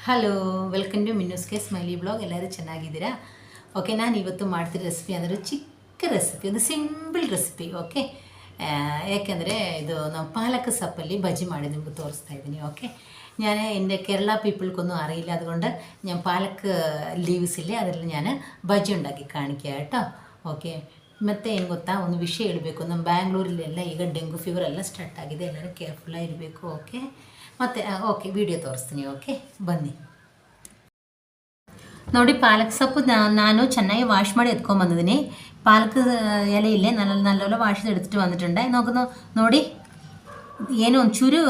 Hello, welcome to ಮಿನ್ನೂಸ್ಗೆ smiley blog. ಎಲ್ಲರೂ ಚೆನ್ನಾಗಿದ್ದೀರಾ? ಓಕೆ, ನಾನು ಇವತ್ತು ಮಾಡ್ತಿರೋ ರೆಸಿಪಿ ಅಂದರೆ ಚಿಕ್ಕ ರೆಸಿಪಿ, ಒಂದು ಸಿಂಪಲ್ ರೆಸಿಪಿ. ಓಕೆ, ಯಾಕೆಂದರೆ ಇದು ನಾವು പാലക്ക് സപ്പല്ലി ബജി ಮಾಡಿ ನಿಮಗೆ ತೋರಿಸ್ತಾ ಇದ್ದೀನಿ. ഓക്കെ, ഞാൻ എൻ്റെ കേരള പീപ്പിൾക്കൊന്നും അറിയില്ല, അതുകൊണ്ട് ഞാൻ പാലക്ക് ലീവ്സില്ലേ ಅದರಲ್ಲಿ ഞാൻ ಬಜಿ ഉണ്ടാക്കി കാണിക്കുക കേട്ടോ. ಓಕೆ, ಮತ್ತು ಏನು ಗೊತ್ತಾ, ಒಂದು ವಿಷಯ ಹೇಳಬೇಕು. ನಮ್ಮ ಬ್ಯಾಂಗ್ಳೂರಲ್ಲೆಲ್ಲ ಈಗ ಡೆಂಗು ಫೀವರ್ ಎಲ್ಲ ಸ್ಟಾರ್ಟ್ ಆಗಿದೆ, ಎಲ್ಲರೂ ಕೇರ್ಫುಲ್ಲಾಗಿರಬೇಕು. ಓಕೆ, ಮತ್ತು ಓಕೆ ವಿಡಿಯೋ ತೋರಿಸ್ತೀನಿ. ಓಕೆ, ಬನ್ನಿ ನೋಡಿ. ಪಾಲಕ್ ಸೊಪ್ಪು ನಾನು ಚೆನ್ನಾಗಿ ವಾಶ್ ಮಾಡಿ ಎತ್ಕೊಂಡ್ಬಂದಿದ್ದೀನಿ. ಪಾಲಕ್ ಎಲೆ ಇಲ್ಲೇ ನಲ್ಲೆಲ್ಲ ವಾಶ್ എടുത്തിട്ട് വന്നിട്ടുണ്ട്. ನೋಡಿ, ಏನು ಒಂಚೂರು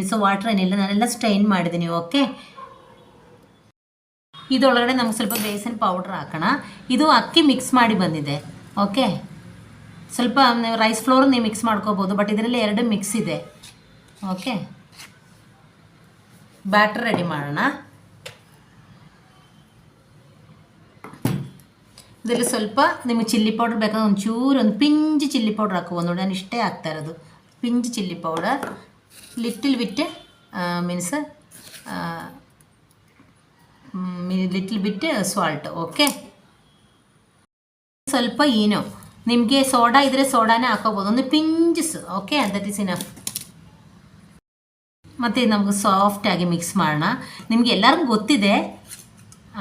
ಮಿಸೋ ವಾಟ್ರ್ ಏನಿಲ್ಲ, ನಾನೆಲ್ಲ ಸ್ಟ್ರೈನ್ ಮಾಡಿದ್ದೀನಿ. ಓಕೆ, ಇದರೊಳಗಡೆ ನಮ್ಗೆ ಸ್ವಲ್ಪ ಬೇಸನ್ ಪೌಡ್ರ್ ಹಾಕೋಣ. ಇದು ಅಕ್ಕಿ ಮಿಕ್ಸ್ ಮಾಡಿ ಬಂದಿದೆ. ಓಕೆ, ಸ್ವಲ್ಪ ರೈಸ್ ಫ್ಲೋರ್ ನೀವು ಮಿಕ್ಸ್ ಮಾಡ್ಕೋಬೋದು, ಬಟ್ ಇದರಲ್ಲಿ ಎರಡು ಮಿಕ್ಸ್ ಇದೆ. ಓಕೆ, ಬ್ಯಾಟರ್ ರೆಡಿ ಮಾಡೋಣ. ಇದರಲ್ಲಿ ಸ್ವಲ್ಪ ನಿಮಗೆ ಚಿಲ್ಲಿ ಪೌಡರ್ ಬೇಕಾದ್ರೆ ಒಂಚೂರು ಒಂದು ಪಿಂಚ್ ಚಿಲ್ಲಿ ಪೌಡ್ರ್ ಹಾಕೋಬೋದು. ನೋಡಿ, ನಾನು ಇಷ್ಟೇ ಹಾಕ್ತಾ ಇರೋದು, pinch chilli powder, little bit means little bit salt. Okay, ಸ್ವಲ್ಪ ಏನೋ ನಿಮಗೆ ಸೋಡಾ ಇದ್ದರೆ ಸೋಡಾನೇ ಹಾಕೋಬೋದು, ಒಂದು pinches. Okay, that is enough. ಮತ್ತು ನಮಗೆ ಸಾಫ್ಟಾಗಿ ಮಿಕ್ಸ್ ಮಾಡೋಣ. ನಿಮಗೆ ಎಲ್ಲರಿಗೂ ಗೊತ್ತಿದೆ,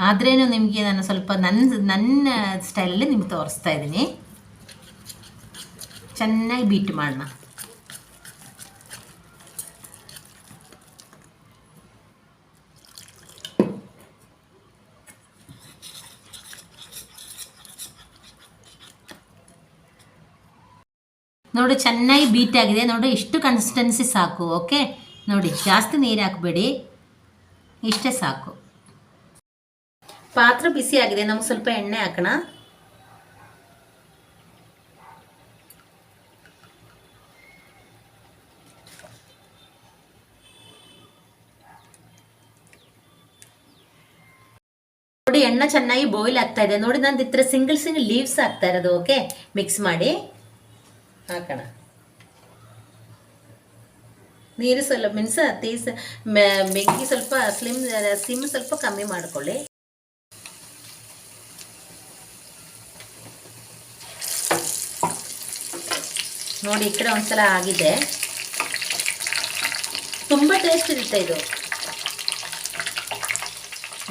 ಆದ್ರೇನು ನಿಮಗೆ ನಾನು ಸ್ವಲ್ಪ ನನ್ನ ಸ್ಟೈಲಲ್ಲಿ ನಿಮ್ಗೆ ತೋರಿಸ್ತಾ ಇದ್ದೀನಿ. ಚೆನ್ನಾಗಿ ಬೀಟ್ ಮಾಡೋಣ. ನೋಡಿ, ಚೆನ್ನಾಗಿ ಬೀಟ್ ಆಗಿದೆ. ನೋಡಿ, ಇಷ್ಟು ಕನ್ಸಿಸ್ಟೆನ್ಸಿ ಸಾಕು. ಓಕೆ, ನೋಡಿ, ಜಾಸ್ತಿ ನೀರು ಹಾಕಬೇಡಿ, ಇಷ್ಟೇ ಸಾಕು. ಪಾತ್ರೆ ಬಿಸಿ ಆಗಿದೆ, ನಮ್ಗೆ ಸ್ವಲ್ಪ ಎಣ್ಣೆ ಹಾಕೋಣ. ನೋಡಿ, ಎಣ್ಣೆ ಚೆನ್ನಾಗಿ ಬಾಯ್ಲ್ ಆಗ್ತಾ ಇದೆ. ನೋಡಿ, ನಾನು ಇತರ ಸಿಂಗಲ್ ಲೀವ್ಸ್ ಹಾಕ್ತಾ ಇರೋದು. ಓಕೆ, ಮಿಕ್ಸ್ ಮಾಡಿ ಹಾಕೋಣ. ನೀರು ಸ್ವಲ್ಪ ಮೀನ್ಸ್ ಬೆಂಕಿ ಸ್ವಲ್ಪ ಸಿಮ್ ಸ್ವಲ್ಪ ಕಮ್ಮಿ ಮಾಡ್ಕೊಳ್ಳಿ. ನೋಡಿ, ಈ ಕಡೆ ಒಂದ್ಸಲ ಆಗಿದೆ. ತುಂಬ ಟೇಸ್ಟ್ ಇರುತ್ತೆ ಇದು,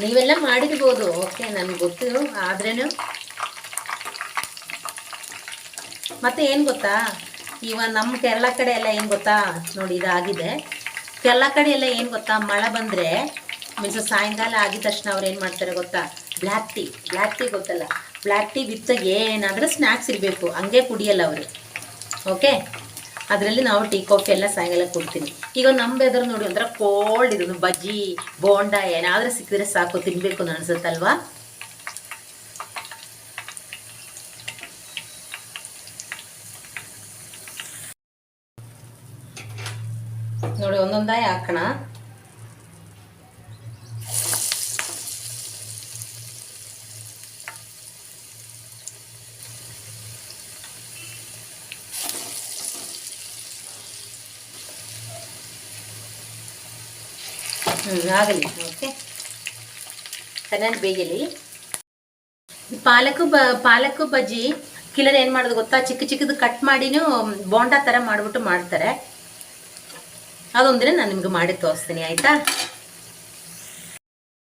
ನೀವೆಲ್ಲ ಮಾಡಿರ್ಬೋದು. ಓಕೆ, ನನಗೆ ಗೊತ್ತು, ಆದ್ರೇನು ಮತ್ತೆ ಏನು ಗೊತ್ತಾ, ಇವಾಗ ನಮ್ಮ ಕೇರಳ ಕಡೆ ಎಲ್ಲ ಏನು ಗೊತ್ತಾ, ನೋಡಿ ಇದಾಗಿದೆ. ಕೇರಳ ಕಡೆ ಎಲ್ಲ ಏನು ಗೊತ್ತಾ, ಮಳೆ ಬಂದರೆ ಮೀನ್ಸ್ ಸಾಯಂಕಾಲ ಆಗಿದ ತಕ್ಷಣ ಅವ್ರು ಏನು ಮಾಡ್ತಾರೆ ಗೊತ್ತಾ, ಬ್ಲ್ಯಾಕ್ ಟೀ ಗೊತ್ತಲ್ಲ, ಬ್ಲ್ಯಾಕ್ ಟೀ ವಿತ್ ಏನಾದರೂ ಸ್ನ್ಯಾಕ್ಸ್ ಇರಬೇಕು, ಹಂಗೆ ಕುಡಿಯಲ್ಲ ಅವರು. ಓಕೆ, ಅದರಲ್ಲಿ ನಾವು ಟೀ ಕಾಫಿ ಎಲ್ಲ ಸಾಯಂಕಾಲ ಕೊಡ್ತೀನಿ. ಈಗ ನಮ್ಮ ವೆದರ್ ನೋಡಿ, ಒಂಥರ ಕೋಲ್ಡ್ ಇದು, ಬಜ್ಜಿ ಬೋಂಡ ಏನಾದರೂ ಸಿಕ್ಕಿದ್ರೆ ಸಾಕು, ತಿನ್ನಬೇಕು ಅಂತ ಅನ್ಸುತ್ತಲ್ವಾ. ನೋಡಿ, ಒಂದೊಂದಾಗಿ ಹಾಕೋಣ. ಆಗಲಿ. ಓಕೆ, ಚೆನ್ನಾಗಿ ಬೇಯಲಿ. ಪಾಲಕ್ ಬಜ್ಜಿ ಕಿಲರ್ ಏನು ಮಾಡೋದು ಗೊತ್ತಾ, ಚಿಕ್ಕದು ಕಟ್ ಮಾಡಿನೂ ಬೋಂಡಾ ಥರ ಮಾಡಿಬಿಟ್ಟು ಮಾಡ್ತಾರೆ. ಅದೊಂದಿನ ನಾನು ನಿಮ್ಗೆ ಮಾಡಿ ತೋರಿಸ್ತೀನಿ, ಆಯಿತಾ.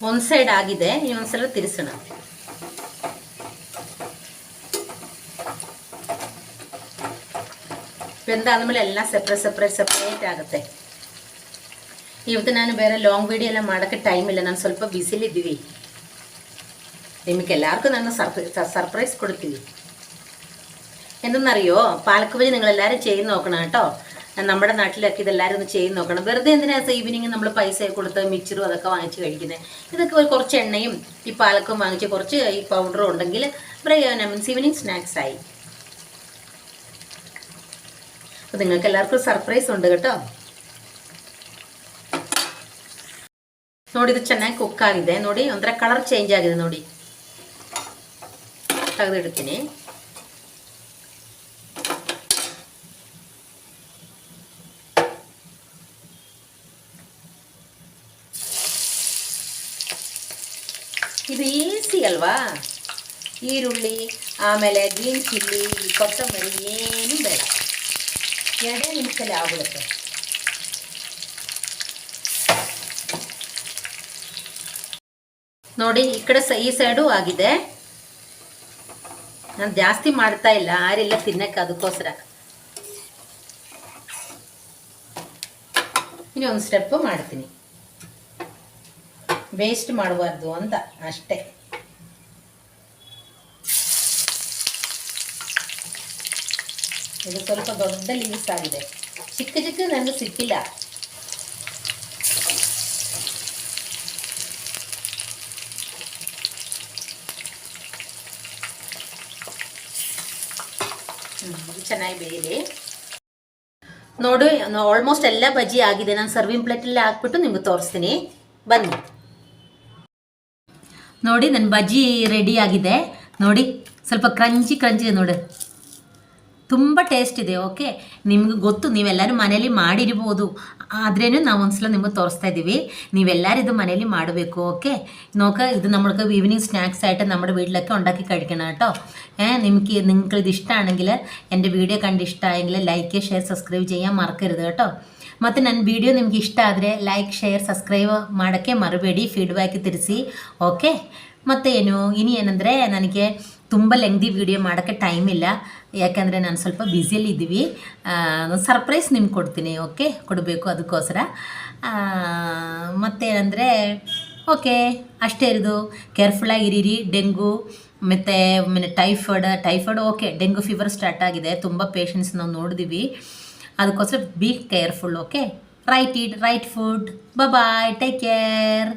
ಒಂದು ಸೈಡ್ ಆಗಿದೆ, ಇನ್ನೊಂದ್ಸಲ ತಿರ್ಸೋಣ. ಬೆಂದಾದ್ಮೇಲೆ ಎಲ್ಲ ಸಪ್ರೇಟ್ ಆಗುತ್ತೆ. ಇವತ್ತು ನಾನು ಬೇರೆ ಲಾಂಗ್ ವಿಡಿಯೋ ಎಲ್ಲ ಮಾಡೋಕ್ಕೆ ಟೈಮ್ ಇಲ್ಲ, ನಾನು ಸ್ವಲ್ಪ ಬಿಸಿಲಿದ್ದೀವಿ. നിങ്ങൾക്കെല്ലാവർക്കും ನಾನು സർപ്രൈസ് കൊടുത്തിವಿ. എന്തെന്നറിയോ, പാലക്ക് ബജി നിങ്ങളെല്ലാവരും ചെയ്ത് നോക്കണം കേട്ടോ. നമ്മുടെ നാട്ടിലൊക്കെ ഇതെല്ലാവരും ഒന്ന് ചെയ്ത് നോക്കണം. വെറുതെ എന്തിനാ ഈവനിങ് നമ്മൾ പൈസ കൊടുത്ത് മിച്ചറും അതൊക്കെ വാങ്ങിച്ച് കഴിക്കുന്നത്. ഇതൊക്കെ കുറച്ച് എണ്ണയും ഈ പാലക്കും വാങ്ങിച്ച് കുറച്ച് ഈ പൗഡറും ഉണ്ടെങ്കിൽ പ്രയോജനം, മീൻസ് ഈവനിങ് സ്നാക്സ് ആയി. അപ്പോൾ നിങ്ങൾക്ക് എല്ലാവർക്കും സർപ്രൈസ് ഉണ്ട് കേട്ടോ. ನೋಡಿ, ಇದು ಚೆನ್ನಾಗಿ ಕುಕ್ ಆಗಿದೆ. ನೋಡಿ, ಒಂಥರ ಕಲರ್ ಚೇಂಜ್ ಆಗಿದೆ. ನೋಡಿ, ತೆಗೆದಿಡ್ತೀನಿ. ಇದು ಈಸಿ ಅಲ್ವಾ. ಈರುಳ್ಳಿ, ಆಮೇಲೆ ಗ್ರೀನ್ ಚಿಲ್ಲಿ, ಕೊತ್ತಂಬರಿ ಏನೂ ಬೇಡ, 2 ನಿಮಿಷದಲ್ಲಿ ಆಗ್ಬಿಡುತ್ತೆ. ನೋಡಿ ಈ ಕಡೆ ಈ ಸೈಡು ಆಗಿದೆ. ನಾನು ಜಾಸ್ತಿ ಮಾಡ್ತಾ ಇಲ್ಲ, ಆರಿಲ್ಲ ತಿನ್ನಕ್ಕೆ, ಅದಕ್ಕೋಸ್ಕರ ಇನ್ನೊಂದು ಸ್ಟೆಪ್ಪು ಮಾಡ್ತೀನಿ, ವೇಸ್ಟ್ ಮಾಡಬಾರ್ದು ಅಂತ ಅಷ್ಟೇ. ಇದು ಸ್ವಲ್ಪ ದೊಡ್ಡ ಲೀವ್ಸ್ ಆಗಿದೆ, ಚಿಕ್ಕ ಚಿಕ್ಕ ನನಗೆ ಸಿಕ್ಕಿಲ್ಲ. ಚೆನ್ನಾಗಿ ಬೇಯಲಿ. ನೋಡಿ ಆಲ್ಮೋಸ್ಟ್ ಎಲ್ಲ ಬಜ್ಜಿ ಆಗಿದೆ. ನಾನು ಸರ್ವಿಂಗ್ ಪ್ಲೇಟಲ್ಲಿ ಹಾಕ್ಬಿಟ್ಟು ನಿಮ್ಗೆ ತೋರಿಸ್ತೀನಿ, ಬನ್ನಿ. ನೋಡಿ ನನ್ನ ಬಜ್ಜಿ ರೆಡಿ ಆಗಿದೆ. ನೋಡಿ ಸ್ವಲ್ಪ ಕ್ರಂಚಿ ಇದೆ ನೋಡಿ, ತುಂಬ ಟೇಸ್ಟ್ ಇದೆ. ಓಕೆ, ನಿಮ್ಗೆ ಗೊತ್ತು, ನೀವೆಲ್ಲರೂ മനേലി ಮಾಡಿರ್ಬೋದು, ആദ്രേനും ನಾವು ಒಂದ್ಸಲ ನಿಮಗೆ ತೋರಿಸ್ತಾ ഇದ್ದೀವಿ. നീവെല്ലാവരും ഇത് മനേലി ಮಾಡಬೇಕು. ഓക്കെ, നോക്ക, ഇത് നമ്മൾക്ക് ഈവനിങ് സ്നാക്സ് ആയിട്ട് നമ്മുടെ വീട്ടിലൊക്കെ ഉണ്ടാക്കി കഴിക്കണം കേട്ടോ. നിങ്ങൾക്ക് ഇത് ഇഷ്ടമാണെങ്കിൽ, എൻ്റെ വീഡിയോ കണ്ട് ಇಷ್ಟമായെങ്കിൽ ലൈക്ക് ഷെയർ സബ്സ്ക്ರೈಬ್ ചെയ്യാൻ ಮರೆಕരുത് കേട്ടോ. ಮತ್ತು ನನ್ನ ವಿಡಿಯೋ ನಿಮ್ಗೆ ಇಷ್ಟ ಆದರೆ ಲೈಕ್ ಶೇರ್ ಸಬ್ಸ್ಕ್ರೈಬ್ ಮಾಡೋಕ್ಕೆ ಮರಬೇಡಿ, ಫೀಡ್ಬ್ಯಾಕ್ ತಿಳಿಸಿ. ಓಕೆ, ಮತ್ತು ಏನಂದರೆ ನನಗೆ ತುಂಬ ಲೆಂಗ್ದಿ ವಿಡಿಯೋ ಮಾಡೋಕ್ಕೆ ಟೈಮ್ ಇಲ್ಲ, ಯಾಕಂದರೆ ನಾನು ಸ್ವಲ್ಪ ಬ್ಯುಸಿಯಲ್ಲಿ ಇದ್ದೀವಿ. ಸರ್ಪ್ರೈಸ್ ನಿಮ್ಗೆ ಕೊಡ್ತೀನಿ, ಓಕೆ, ಕೊಡಬೇಕು, ಅದಕ್ಕೋಸ್ಕರ. ಮತ್ತೇನೆಂದರೆ ಓಕೆ ಅಷ್ಟೇ ಇರೋದು. ಕೇರ್ಫುಲ್ಲಾಗಿರೀರಿ. ಡೆಂಗು ಮತ್ತು typhoid okay, dengue fever start ಆಗಿದೆ, ತುಂಬ ಪೇಷಂಟ್ಸ್ ನಾವು ನೋಡಿದ್ದೀವಿ, ಅದಕ್ಕೋಸ್ಕರ be careful. Okay, right food. Bye, take care.